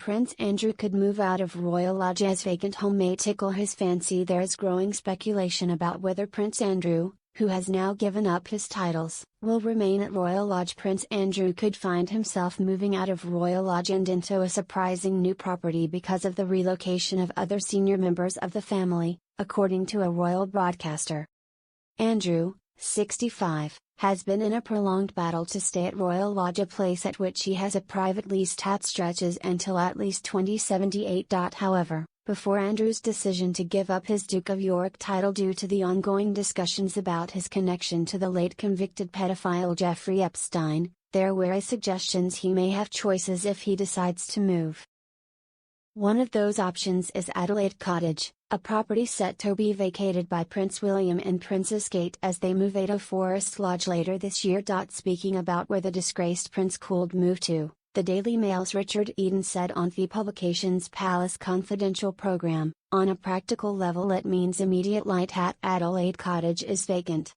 Prince Andrew could move out of Royal Lodge as vacant home may tickle his fancy. There is growing speculation about whether Prince Andrew, who has now given up his titles, will remain at Royal Lodge. Prince Andrew could find himself moving out of Royal Lodge and into a surprising new property because of the relocation of other senior members of the family, according to a royal broadcaster. Andrew, 65, has been in a prolonged battle to stay at Royal Lodge, a place at which he has a private lease that stretches until at least 2078. However, before Andrew's decision to give up his Duke of York title due to the ongoing discussions about his connection to the late convicted pedophile Jeffrey Epstein, there were suggestions he may have choices if he decides to move. One of those options is Adelaide Cottage, a property set to be vacated by Prince William and Princess Kate as they move out of Forest Lodge later this year. Speaking about where the disgraced prince could move to, the Daily Mail's Richard Eden said on the publication's Palace Confidential program, "On a practical level it means immediate light at Adelaide Cottage is vacant.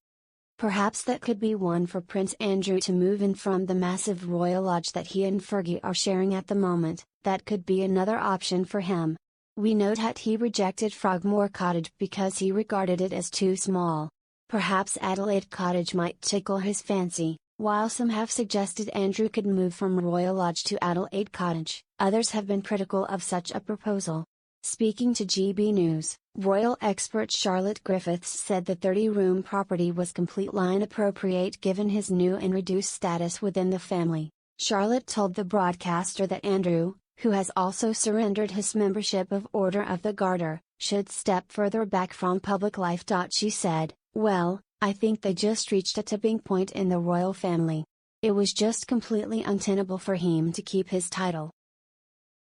Perhaps that could be one for Prince Andrew to move in from the massive Royal Lodge that he and Fergie are sharing at the moment. That could be another option for him. We know that he rejected Frogmore Cottage because he regarded it as too small. Perhaps Adelaide Cottage might tickle his fancy." While some have suggested Andrew could move from Royal Lodge to Adelaide Cottage, others have been critical of such a proposal. Speaking to GB News, royal expert Charlotte Griffiths said the 30-room property was completely inappropriate given his new and reduced status within the family. Charlotte told the broadcaster that Andrew, who has also surrendered his membership of Order of the Garter, should step further back from public life. She said, "Well, I think they just reached a tipping point in the royal family. It was just completely untenable for him to keep his title.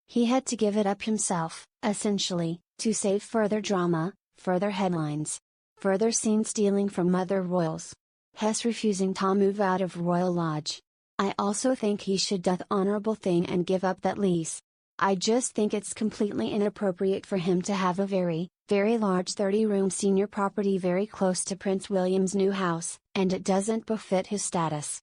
He had to give it up himself, essentially, to save further drama, further headlines, further scene stealing from other royals. Hess refusing to move out of Royal Lodge. I also think he should do the honorable thing and give up that lease. I just think it's completely inappropriate for him to have a very, very large 30-room senior property very close to Prince William's new house, and it doesn't befit his status.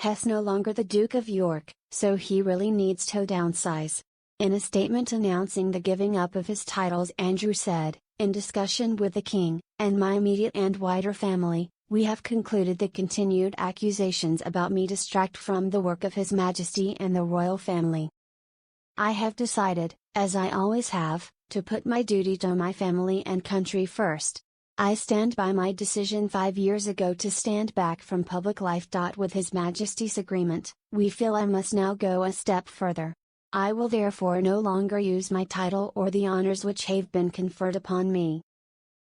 Hess no longer the Duke of York, so he really needs to downsize." In a statement announcing the giving up of his titles, Andrew said, "In discussion with the King, and my immediate and wider family, we have concluded that continued accusations about me distract from the work of His Majesty and the royal family. I have decided, as I always have, to put my duty to my family and country first. I stand by my decision 5 years ago to stand back from public life. With His Majesty's agreement, we feel I must now go a step further. I will therefore no longer use my title or the honours which have been conferred upon me.